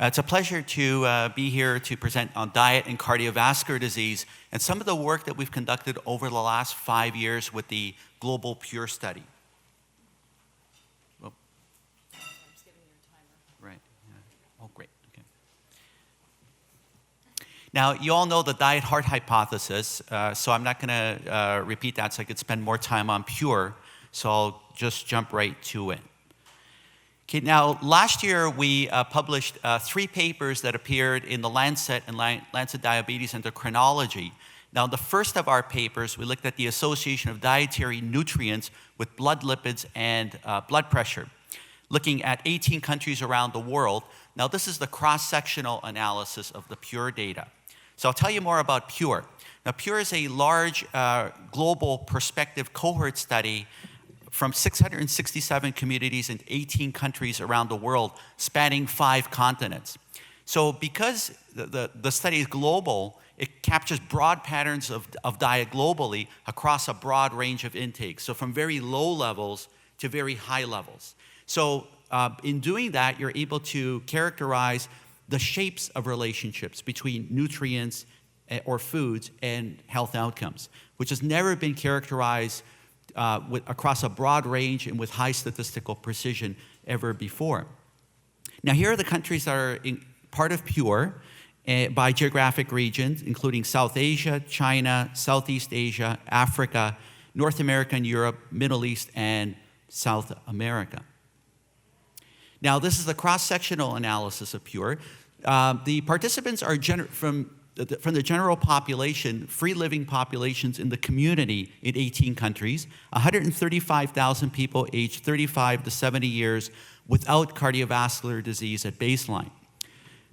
It's a pleasure to be here to present on diet and cardiovascular disease and some of the work that we've conducted over the last 5 years with the Global Pure Study. Oh. I'm just giving you a timer. Right. Yeah. Oh, great. Okay. Now, you all know the diet-heart hypothesis, so I'm not going to repeat that so I could spend more time on pure, so I'll just jump right to it. Okay, now, last year we published 3 papers that appeared in the Lancet and Lancet Diabetes Endocrinology. Now, the first of our papers, we looked at the association of dietary nutrients with blood lipids and blood pressure, looking at 18 countries around the world. Now, this is the cross-sectional analysis of the PURE data. So I'll tell you more about PURE. Now, PURE is a large global prospective cohort study from 667 communities in 18 countries around the world, spanning 5 continents. So because the study is global, it captures broad patterns of diet globally across a broad range of intakes, so from very low levels to very high levels. So in doing that, you're able to characterize the shapes of relationships between nutrients or foods and health outcomes, which has never been characterized across a broad range and with high statistical precision ever before. Now, here are the countries that are part of PURE by geographic regions, including South Asia, China, Southeast Asia, Africa, North America and Europe, Middle East, and South America. Now, this is the cross-sectional analysis of PURE. The participants are from the general population, free-living populations in the community in 18 countries, 135,000 people aged 35 to 70 years without cardiovascular disease at baseline.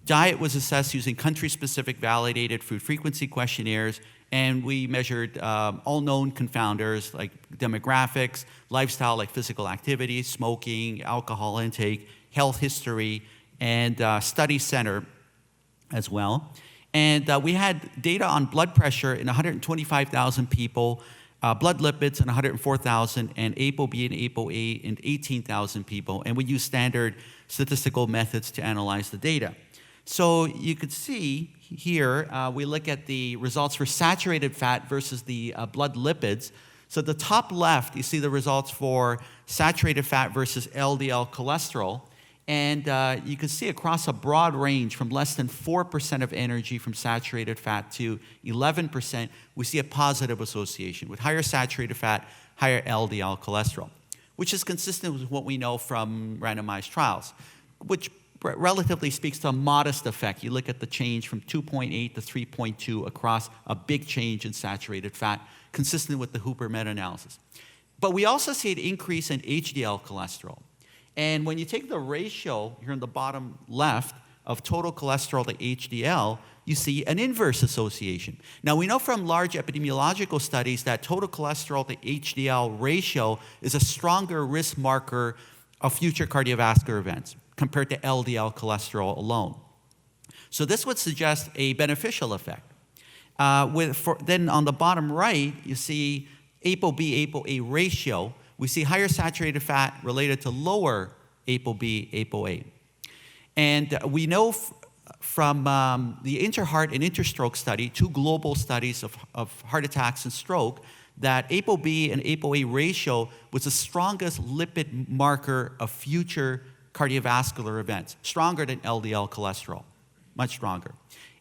Diet was assessed using country-specific validated food frequency questionnaires, and we measured all known confounders like demographics, lifestyle like physical activity, smoking, alcohol intake, health history, and study center as well. And we had data on blood pressure in 125,000 people, blood lipids in 104,000, and ApoB and ApoA in 18,000 people. And we used standard statistical methods to analyze the data. So you could see here, we look at the results for saturated fat versus the blood lipids. So at the top left, you see the results for saturated fat versus LDL cholesterol. And you can see across a broad range from less than 4% of energy from saturated fat to 11%, we see a positive association with higher saturated fat, higher LDL cholesterol, which is consistent with what we know from randomized trials, which relatively speaks to a modest effect. You look at the change from 2.8 to 3.2 across a big change in saturated fat, consistent with the Hooper meta-analysis. But we also see an increase in HDL cholesterol. And when you take the ratio here in the bottom left of total cholesterol to HDL, you see an inverse association. Now, we know from large epidemiological studies that total cholesterol to HDL ratio is a stronger risk marker of future cardiovascular events compared to LDL cholesterol alone. So this would suggest a beneficial effect. Then on the bottom right, you see ApoB, ApoA ratio. We see higher saturated fat related to lower ApoB, ApoA. And we know from the InterHeart and InterStroke study, 2 global studies of heart attacks and stroke, that ApoB and ApoA ratio was the strongest lipid marker of future cardiovascular events, stronger than LDL cholesterol, much stronger.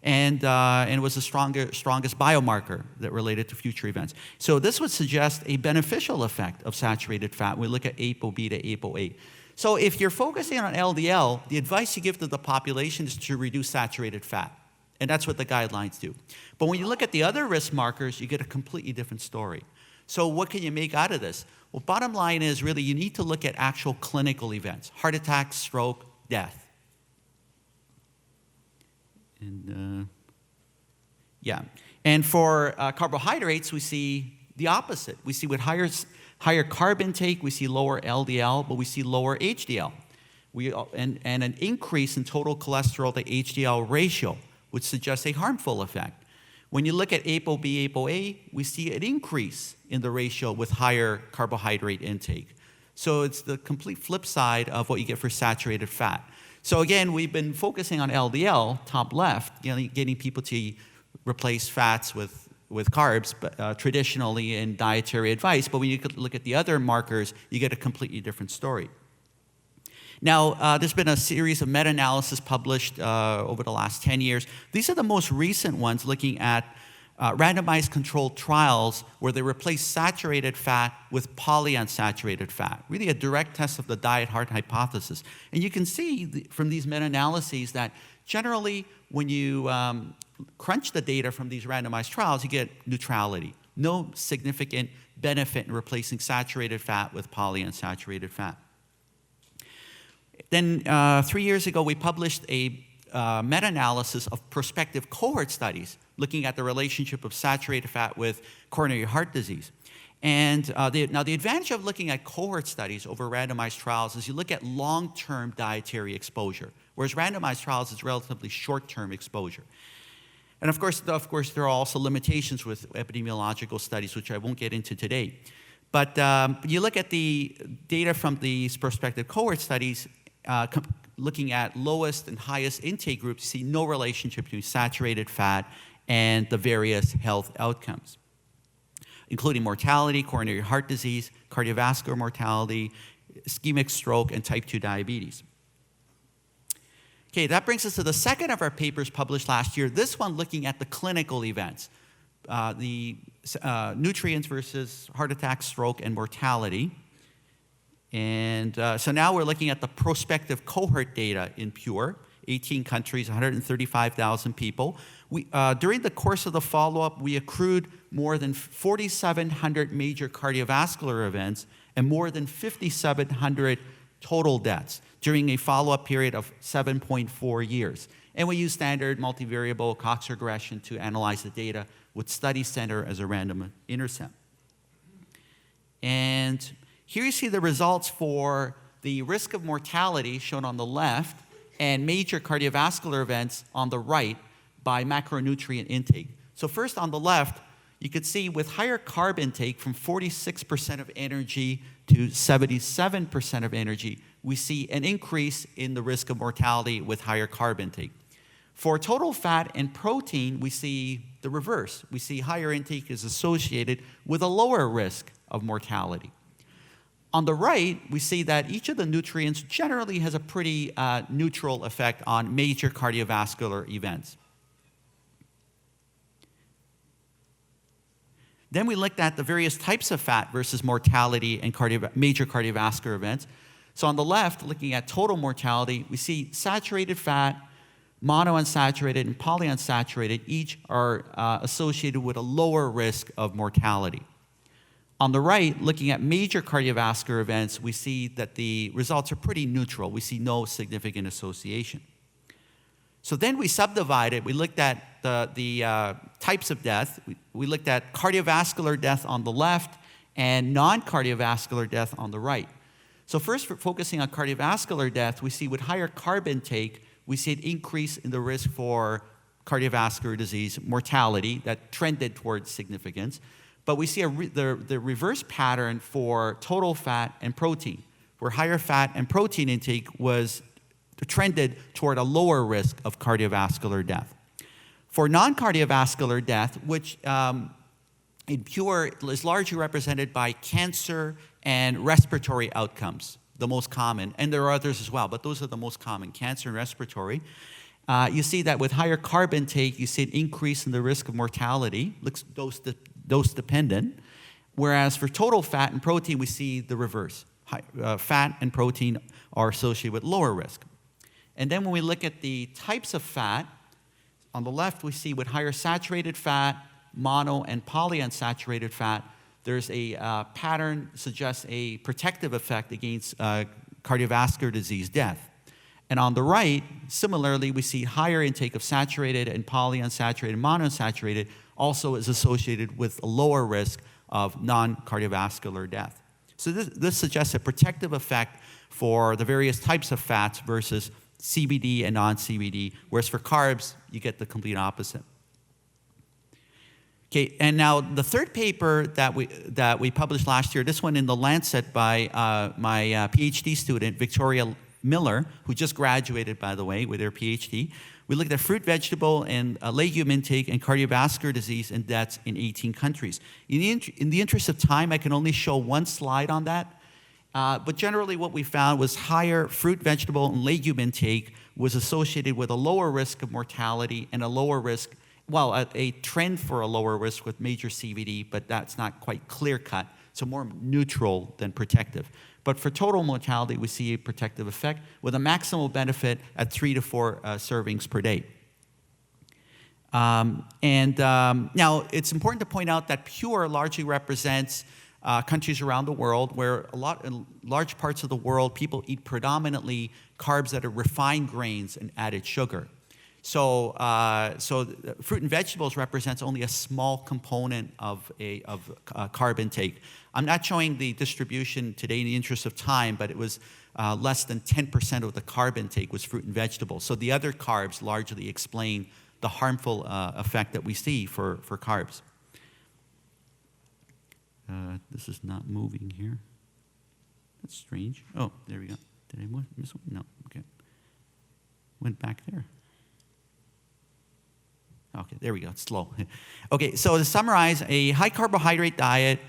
And it was the strongest biomarker that related to future events. So this would suggest a beneficial effect of saturated fat when we look at ApoB to ApoA. So if you're focusing on LDL, the advice you give to the population is to reduce saturated fat. And that's what the guidelines do. But when you look at the other risk markers, you get a completely different story. So what can you make out of this? Well, bottom line is really you need to look at actual clinical events, heart attack, stroke, death. And and for carbohydrates, we see the opposite. We see with higher carb intake, we see lower LDL, but we see lower HDL. And an increase in total cholesterol to HDL ratio, which suggests a harmful effect. When you look at ApoB, ApoA, we see an increase in the ratio with higher carbohydrate intake. So it's the complete flip side of what you get for saturated fat. So again, we've been focusing on LDL, top left, getting people to replace fats with carbs, but, traditionally in dietary advice. But when you look at the other markers, you get a completely different story. Now, there's been a series of meta-analysis published over the last 10 years. These are the most recent ones looking at randomized controlled trials where they replace saturated fat with polyunsaturated fat, really a direct test of the diet-heart hypothesis. And you can see from these meta-analyses that generally when you crunch the data from these randomized trials, you get neutrality. No significant benefit in replacing saturated fat with polyunsaturated fat. Then 3 years ago, we published a meta-analysis of prospective cohort studies looking at the relationship of saturated fat with coronary heart disease. And now the advantage of looking at cohort studies over randomized trials is you look at long-term dietary exposure, whereas randomized trials is relatively short-term exposure. And of course, there are also limitations with epidemiological studies, which I won't get into today. But you look at the data from these prospective cohort studies, looking at lowest and highest intake groups, you see no relationship between saturated fat and the various health outcomes, including mortality, coronary heart disease, cardiovascular mortality, ischemic stroke, and type 2 diabetes. Okay, that brings us to the second of our papers published last year, this one looking at the clinical events, the nutrients versus heart attack, stroke, and mortality. And so now we're looking at the prospective cohort data in PURE, 18 countries, 135,000 people. During the course of the follow-up, we accrued more than 4,700 major cardiovascular events and more than 5,700 total deaths during a follow-up period of 7.4 years. And we use standard multivariable Cox regression to analyze the data with study center as a random intercept. And here you see the results for the risk of mortality shown on the left and major cardiovascular events on the right by macronutrient intake. So first on the left, you could see with higher carb intake from 46% of energy to 77% of energy, we see an increase in the risk of mortality with higher carb intake. For total fat and protein, we see the reverse. We see higher intake is associated with a lower risk of mortality. On the right, we see that each of the nutrients generally has a pretty neutral effect on major cardiovascular events. Then we looked at the various types of fat versus mortality and major cardiovascular events. So on the left, looking at total mortality, we see saturated fat, monounsaturated, and polyunsaturated each are associated with a lower risk of mortality. On the right, looking at major cardiovascular events, we see that the results are pretty neutral. We see no significant association. So then we subdivided. We looked at the types of death. We looked at cardiovascular death on the left and non-cardiovascular death on the right. So first, focusing on cardiovascular death, we see with higher carb intake, we see an increase in the risk for cardiovascular disease mortality that trended towards significance. But we see the reverse pattern for total fat and protein, where higher fat and protein intake was trended toward a lower risk of cardiovascular death. For non-cardiovascular death, which in PURE is largely represented by cancer and respiratory outcomes, the most common, and there are others as well, but those are the most common, cancer and respiratory. You see that with higher carb intake, you see an increase in the risk of mortality, looks dose-dependent, whereas for total fat and protein, we see the reverse. Fat and protein are associated with lower risk. And then when we look at the types of fat, on the left, we see with higher saturated fat, mono and polyunsaturated fat, there's a pattern suggests a protective effect against cardiovascular disease death. And on the right, similarly, we see higher intake of saturated and polyunsaturated and monounsaturated also is associated with a lower risk of non-cardiovascular death. So this suggests a protective effect for the various types of fats versus CBD and non-CBD, whereas for carbs, you get the complete opposite. Okay, and now the third paper that we published last year, this one in The Lancet by my PhD student, Victoria Miller, who just graduated, by the way, with their PhD. We looked at fruit, vegetable, and legume intake and cardiovascular disease and deaths in 18 countries. In the interest of time, I can only show one slide on that. But generally what we found was higher fruit, vegetable, and legume intake was associated with a lower risk of mortality and a lower risk, well, a trend for a lower risk with major CVD, but that's not quite clear-cut, so more neutral than protective. But for total mortality, we see a protective effect with a maximal benefit at 3 to 4 servings per day. Now, it's important to point out that pure largely represents countries around the world where in large parts of the world, people eat predominantly carbs that are refined grains and added sugar. So fruit and vegetables represents only a small component of carb intake. I'm not showing the distribution today in the interest of time, but it was less than 10% of the carb intake was fruit and vegetables. So the other carbs largely explain the harmful effect that we see for carbs. This is not moving here. That's strange. Oh, there we go. Did I miss one? No, okay. Went back there. Okay, there we go, it's slow. Okay, so to summarize, a high carbohydrate diet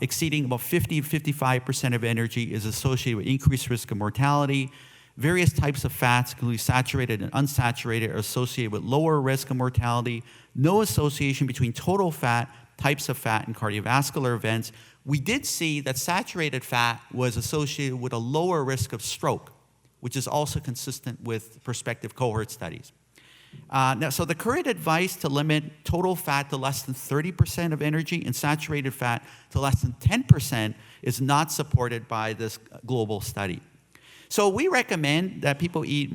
exceeding about 50-55% of energy is associated with increased risk of mortality. Various types of fats, including saturated and unsaturated, are associated with lower risk of mortality. No association between total fat, types of fat, and cardiovascular events. We did see that saturated fat was associated with a lower risk of stroke, which is also consistent with prospective cohort studies. So the current advice to limit total fat to less than 30% of energy and saturated fat to less than 10% is not supported by this global study. So we recommend that people eat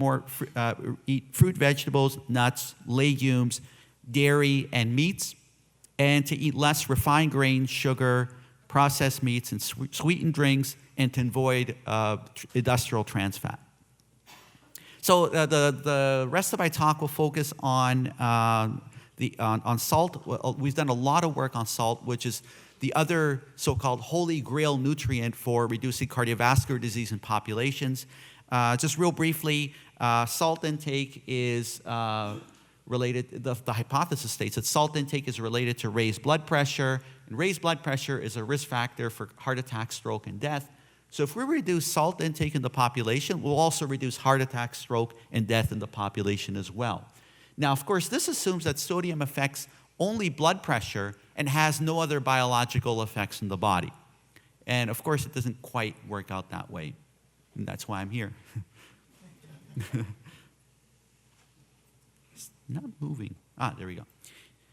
fruit, vegetables, nuts, legumes, dairy, and meats, and to eat less refined grains, sugar, processed meats, and sweetened drinks, and to avoid industrial trans fat. So the rest of my talk will focus on salt. We've done a lot of work on salt, which is the other so-called holy grail nutrient for reducing cardiovascular disease in populations. Just real briefly, salt intake is related, the hypothesis states that salt intake is related to raised blood pressure, and raised blood pressure is a risk factor for heart attack, stroke, and death. So if we reduce salt intake in the population, we'll also reduce heart attack, stroke, and death in the population as well. Now, of course, this assumes that sodium affects only blood pressure and has no other biological effects in the body. And of course, it doesn't quite work out that way. And that's why I'm here. It's not moving. There we go.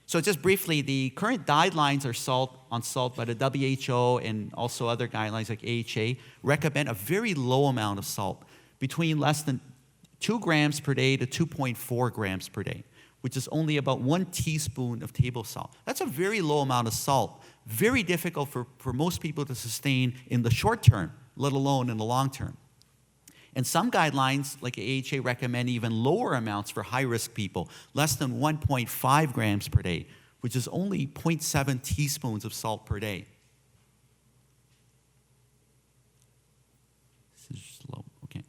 So just briefly, the current guidelines on salt by the WHO and also other guidelines like AHA recommend a very low amount of salt, between less than 2 grams per day to 2.4 grams per day, which is only about 1 teaspoon of table salt. That's a very low amount of salt, very difficult for most people to sustain in the short term, let alone in the long term. And some guidelines, like AHA, recommend even lower amounts for high-risk people, less than 1.5 grams per day, which is only 0.7 teaspoons of salt per day. This is slow, okay.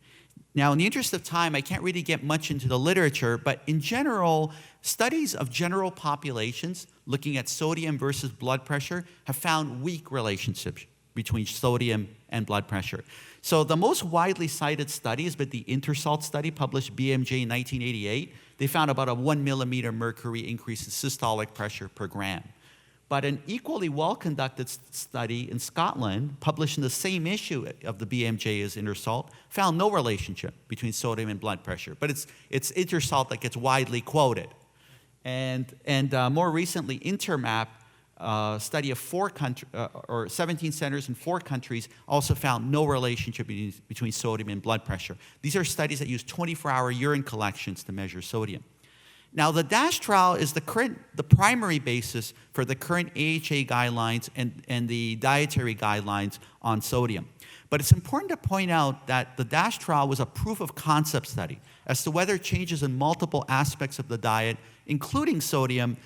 Now, in the interest of time, I can't really get much into the literature, but in general, studies of general populations looking at sodium versus blood pressure have found weak relationships between sodium and blood pressure. So the most widely cited study has been the InterSalt study published BMJ in 1988. They found about a 1 millimeter mercury increase in systolic pressure per gram. But an equally well-conducted study in Scotland, published in the same issue of the BMJ as InterSalt, found no relationship between sodium and blood pressure. But it's InterSalt that gets widely quoted. And more recently, InterMap, study of 17 centers in 4 countries, also found no relationship between sodium and blood pressure. These are studies that use 24-hour urine collections to measure sodium. Now, the DASH trial is the primary basis for the current AHA guidelines and the dietary guidelines on sodium. But it's important to point out that the DASH trial was a proof of concept study as to whether changes in multiple aspects of the diet, including sodium,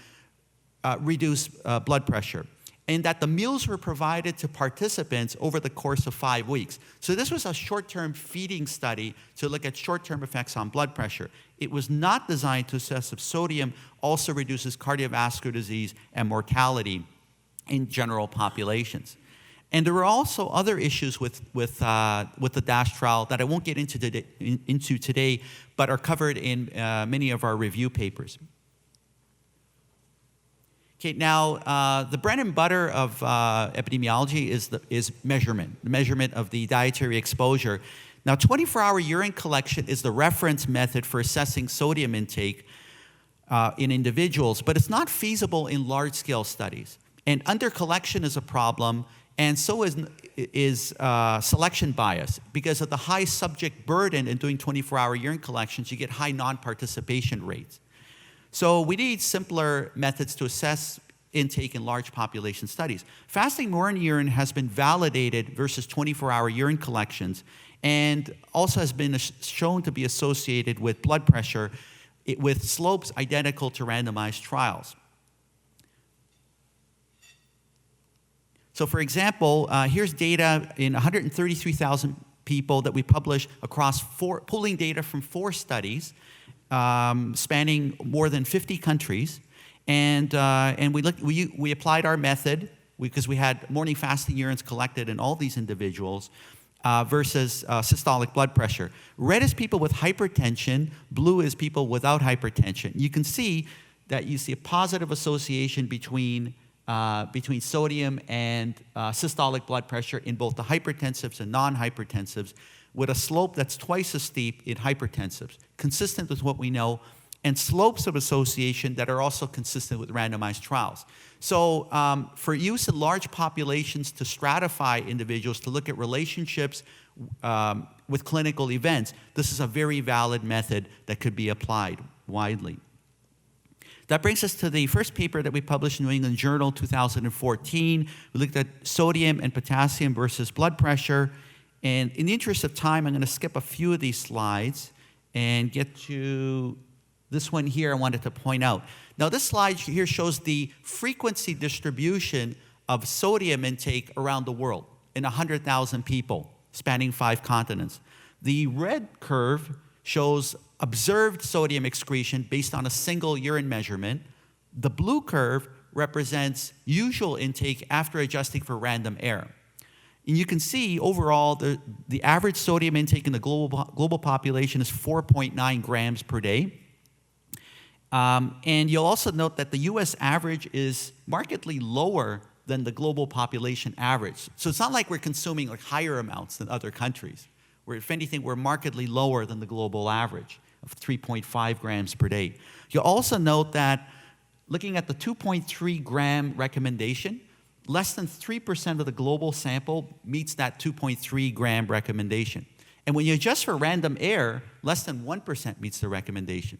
reduce blood pressure. and that the meals were provided to participants over the course of 5 weeks. So this was a short-term feeding study to look at short-term effects on blood pressure. It was not designed to assess if sodium also reduces cardiovascular disease and mortality in general populations. And there were also other issues with the DASH trial that I won't get into today, but are covered in many of our review papers. Okay, now the bread and butter of epidemiology is measurement, the measurement of the dietary exposure. Now, 24-hour urine collection is the reference method for assessing sodium intake in individuals, but it's not feasible in large-scale studies. And under-collection is a problem, and so is selection bias. Because of the high subject burden in doing 24-hour urine collections, you get high non-participation rates. So we need simpler methods to assess intake in large population studies. Fasting morning urine has been validated versus 24-hour urine collections, and also has been shown to be associated with blood pressure with slopes identical to randomized trials. So for example, here's data in 133,000 people that we published across pooling data from 4 studies spanning more than 50 countries. And we applied our method because we had morning fasting urines collected in all these individuals versus systolic blood pressure. Red is people with hypertension, blue is people without hypertension. You can see that you see a positive association between sodium and systolic blood pressure in both the hypertensives and non-hypertensives, with a slope that's twice as steep in hypertensives, consistent with what we know, and slopes of association that are also consistent with randomized trials. So for use in large populations to stratify individuals, to look at relationships with clinical events, this is a very valid method that could be applied widely. That brings us to the first paper that we published in New England Journal 2014. We looked at sodium and potassium versus blood pressure. And in the interest of time, I'm going to skip a few of these slides and get to this one here I wanted to point out. Now, this slide here shows the frequency distribution of sodium intake around the world in 100,000 people spanning 5 continents. The red curve shows observed sodium excretion based on a single urine measurement. The blue curve represents usual intake after adjusting for random error. And you can see overall the average sodium intake in the global population is 4.9 grams per day. And you'll also note that the US average is markedly lower than the global population average. So it's not like we're consuming like higher amounts than other countries. Where if anything, we're markedly lower than the global average of 3.5 grams per day. You'll also note that looking at the 2.3 gram recommendation, less than 3% of the global sample meets that 2.3 gram recommendation. And when you adjust for random error, less than 1% meets the recommendation.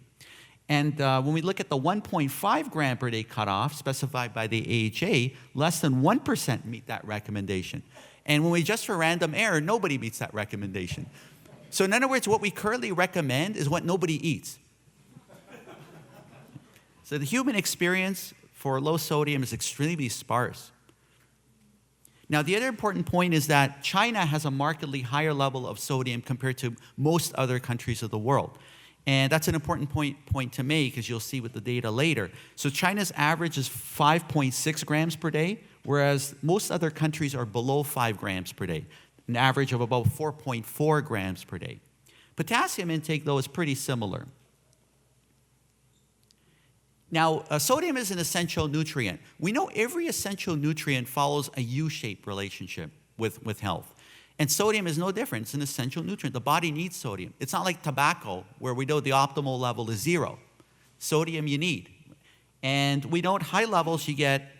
And when we look at the 1.5 gram per day cutoff specified by the AHA, less than 1% meet that recommendation. And when we adjust for random error, nobody meets that recommendation. So in other words, what we currently recommend is what nobody eats. So the human experience for low sodium is extremely sparse. Now, the other important point is that China has a markedly higher level of sodium compared to most other countries of the world. And that's an important point to make, as you'll see with the data later. So China's average is 5.6 grams per day, whereas most other countries are below 5 grams per day, an average of about 4.4 grams per day. Potassium intake, though, is pretty similar. Now, sodium is an essential nutrient. We know every essential nutrient follows a U-shaped relationship with health. And sodium is no different. It's an essential nutrient. The body needs sodium. It's not like tobacco, where we know the optimal level is 0. Sodium you need. And we know at high levels you get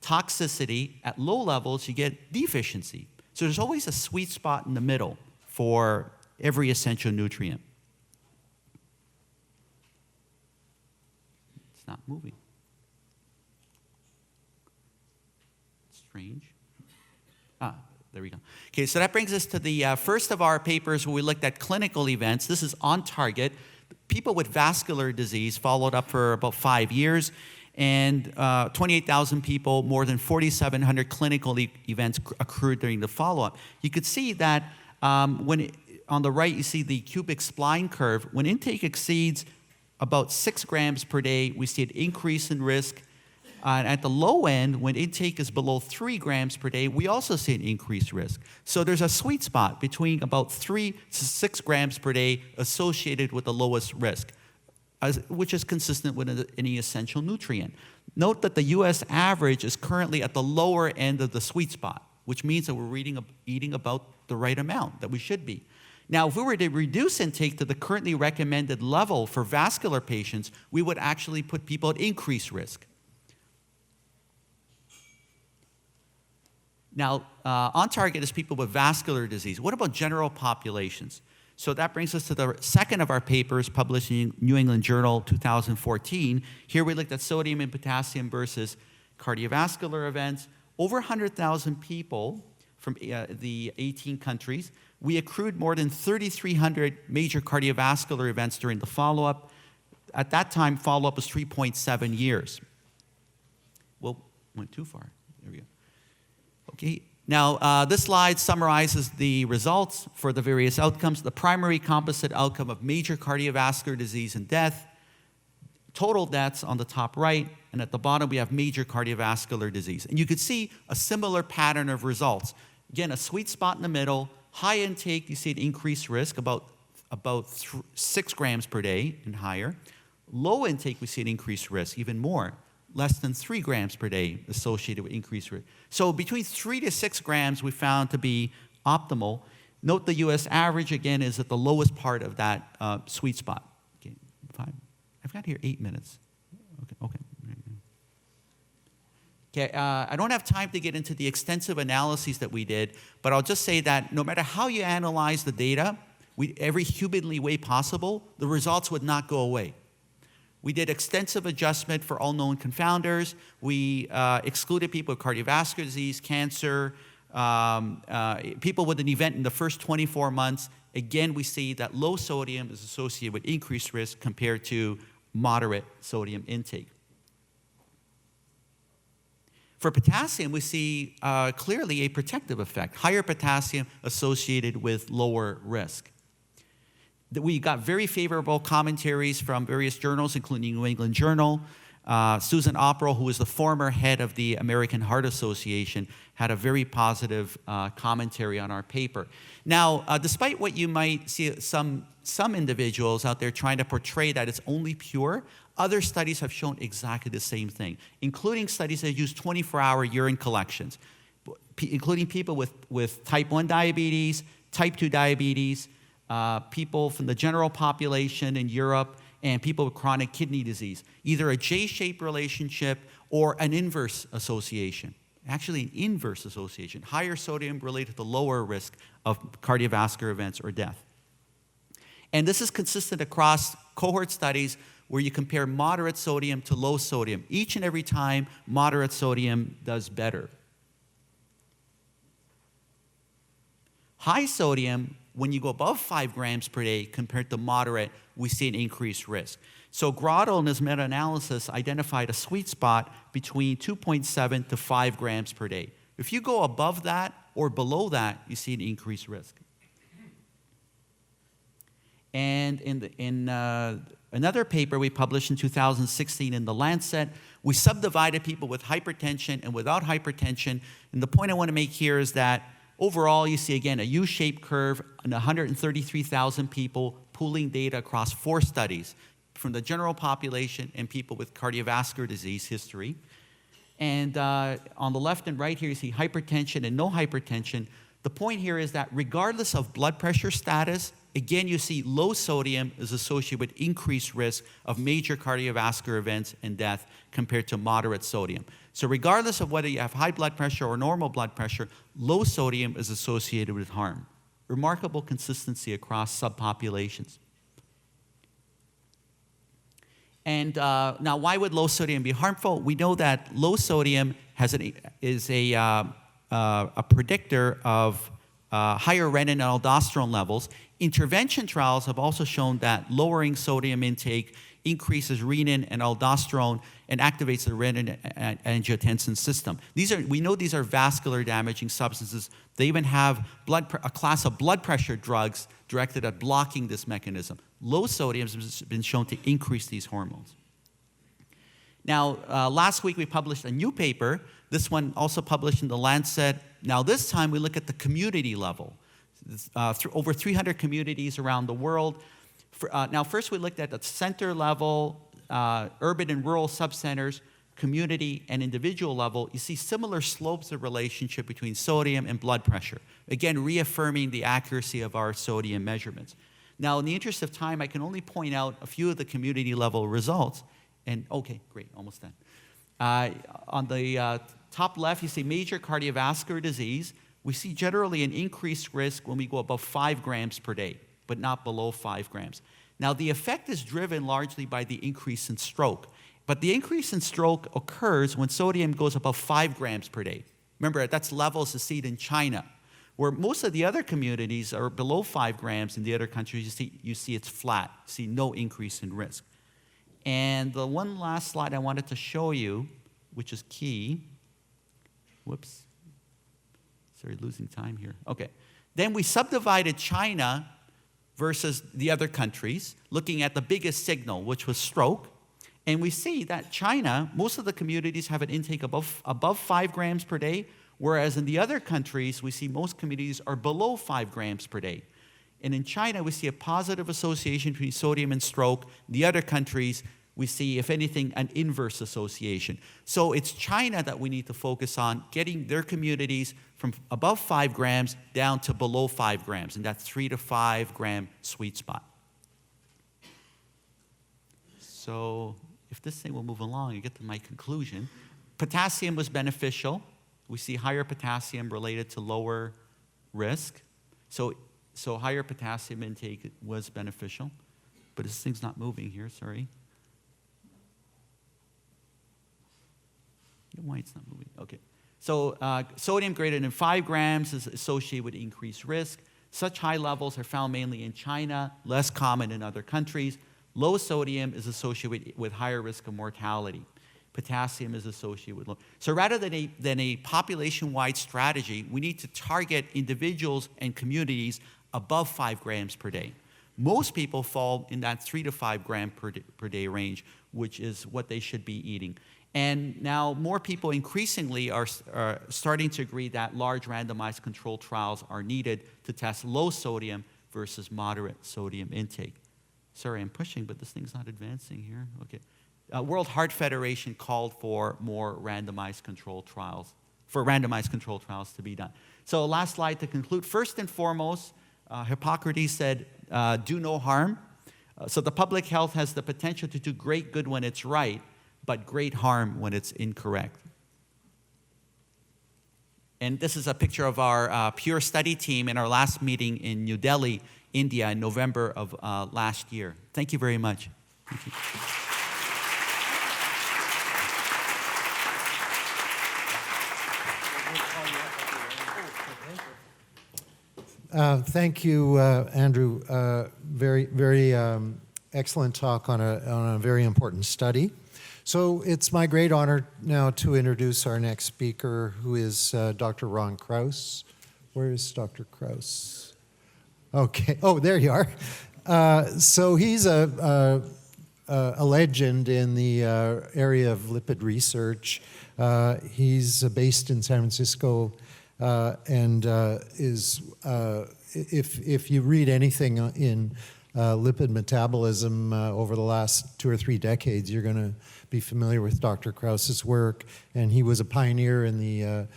toxicity. At low levels you get deficiency. So there's always a sweet spot in the middle for every essential nutrient. It's not moving. Strange. There we go. Okay, so that brings us to the first of our papers where we looked at clinical events. This is on target. People with vascular disease followed up for about 5 years. and 28,000 people, more than 4,700 clinical events occurred during the follow-up. You could see that on the right, you see the cubic spline curve. When intake exceeds about 6 grams per day, we see an increase in risk. At the low end, when intake is below 3 grams per day, we also see an increased risk. So there's a sweet spot between about 3 to 6 grams per day associated with the lowest risk, which is consistent with any essential nutrient. Note that the US average is currently at the lower end of the sweet spot, which means that we're eating about the right amount that we should be. Now, if we were to reduce intake to the currently recommended level for vascular patients, we would actually put people at increased risk. Now, on target is people with vascular disease. What about general populations? So that brings us to the second of our papers published in New England Journal 2014. Here we looked at sodium and potassium versus cardiovascular events. Over 100,000 people from the 18 countries. We accrued more than 3,300 major cardiovascular events during the follow-up. At that time, follow-up was 3.7 years. Well, went too far. There we go. Okay. Now, this slide summarizes the results for the various outcomes. The primary composite outcome of major cardiovascular disease and death, total deaths on the top right, and at the bottom we have major cardiovascular disease. And you could see a similar pattern of results. Again, a sweet spot in the middle, high intake, you see an increased risk, about 6 grams per day and higher. Low intake, we see an increased risk, even more. Less than 3 grams per day associated with increased risk. So between 3 to 6 grams we found to be optimal. Note the US average, again, is at the lowest part of that sweet spot. Okay, 5. I've got here 8 minutes. Okay. Okay, I don't have time to get into the extensive analyses that we did, but I'll just say that no matter how you analyze the data, every humanly way possible, the results would not go away. We did extensive adjustment for all known confounders. We excluded people with cardiovascular disease, cancer, people with an event in the first 24 months. Again, we see that low sodium is associated with increased risk compared to moderate sodium intake. For potassium, we see clearly a protective effect. Higher potassium associated with lower risk. We got very favorable commentaries from various journals, including New England Journal. Susan Opperl, who is the former head of the American Heart Association, had a very positive commentary on our paper. Now, despite what you might see some individuals out there trying to portray that it's only pure, other studies have shown exactly the same thing, including studies that use 24-hour urine collections, including people with type 1 diabetes, type 2 diabetes, people from the general population in Europe, and people with chronic kidney disease, either a J-shaped relationship or an inverse association. Actually, an inverse association, higher sodium related to lower risk of cardiovascular events or death. And this is consistent across cohort studies where you compare moderate sodium to low sodium. Each and every time, moderate sodium does better. High sodium, when you go above 5 grams per day compared to moderate, we see an increased risk. So Grotto in his meta-analysis identified a sweet spot between 2.7 to 5 grams per day. If you go above that or below that, you see an increased risk. And in another paper we published in 2016 in The Lancet, we subdivided people with hypertension and without hypertension. And the point I want to make here is that overall, you see, again, a U-shaped curve and 133,000 people pooling data across 4 studies from the general population and people with cardiovascular disease history. And on the left and right here, you see hypertension and no hypertension. The point here is that regardless of blood pressure status, again, you see low sodium is associated with increased risk of major cardiovascular events and death compared to moderate sodium. So regardless of whether you have high blood pressure or normal blood pressure, low sodium is associated with harm. Remarkable consistency across subpopulations. And now, why would low sodium be harmful? We know that low sodium is a predictor of higher renin and aldosterone levels. Intervention trials have also shown that lowering sodium intake increases renin and aldosterone and activates the renin-angiotensin system. We know these are vascular damaging substances. They even have a class of blood pressure drugs directed at blocking this mechanism. Low sodium has been shown to increase these hormones. Now, last week we published a new paper, this one also published in The Lancet. Now this time we look at the community level, over 300 communities around the world. Now first we looked at the center level, urban and rural subcenters, community and individual level. You see similar slopes of relationship between sodium and blood pressure. Again, reaffirming the accuracy of our sodium measurements. Now in the interest of time, I can only point out a few of the community level results. And okay, great, almost done. On the top left, you see major cardiovascular disease. We see generally an increased risk when we go above 5 grams per day, but not below 5 grams. Now, the effect is driven largely by the increase in stroke. But the increase in stroke occurs when sodium goes above 5 grams per day. Remember, that's levels you see in China, where most of the other communities are below 5 grams. In the other countries, you see it's flat. You see no increase in risk. And the one last slide I wanted to show you, which is key. Whoops. Sorry, losing time here. Okay. Then we subdivided China versus the other countries, looking at the biggest signal, which was stroke. And we see that China, most of the communities have an intake above 5 grams per day, whereas in the other countries, we see most communities are below 5 grams per day. And in China, we see a positive association between sodium and stroke. In the other countries, we see, if anything, an inverse association. So it's China that we need to focus on, getting their communities from above 5 grams down to below 5 grams, in that 3 to 5 gram sweet spot. So if this thing will move along and get to my conclusion, potassium was beneficial. We see higher potassium related to lower risk. So higher potassium intake was beneficial, but this thing's not moving here, sorry. Why it's not moving, okay. So sodium greater than 5 grams is associated with increased risk. Such high levels are found mainly in China, less common in other countries. Low sodium is associated with higher risk of mortality. Potassium is associated with low. So rather than a population-wide strategy, we need to target individuals and communities above 5 grams per day. Most people fall in that 3 to 5 gram per day range, which is what they should be eating. And now more people increasingly are starting to agree that large randomized controlled trials are needed to test low sodium versus moderate sodium intake. Sorry, I'm pushing, but this thing's not advancing here. Okay. World Heart Federation called for more randomized controlled trials, to be done. So last slide to conclude. First and foremost, Hippocrates said, do no harm. So the public health has the potential to do great good when it's right, but great harm when it's incorrect. And this is a picture of our Pure Study team in our last meeting in New Delhi, India, in November of last year. Thank you very much. Thank you. Thank you, Andrew. Very excellent talk on a very important study. So it's my great honor now to introduce our next speaker, who is Dr. Ron Krause. Where is Dr. Krause? Okay. Oh, there you are. So he's a legend in the area of lipid research. He's based in San Francisco. And if you read anything in lipid metabolism over the last 2 or 3 decades, you're going to be familiar with Dr. Krause's work. And he was a pioneer in the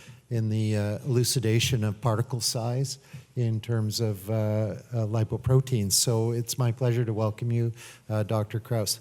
elucidation of particle size in terms of lipoproteins. So it's my pleasure to welcome you, Dr. Krause.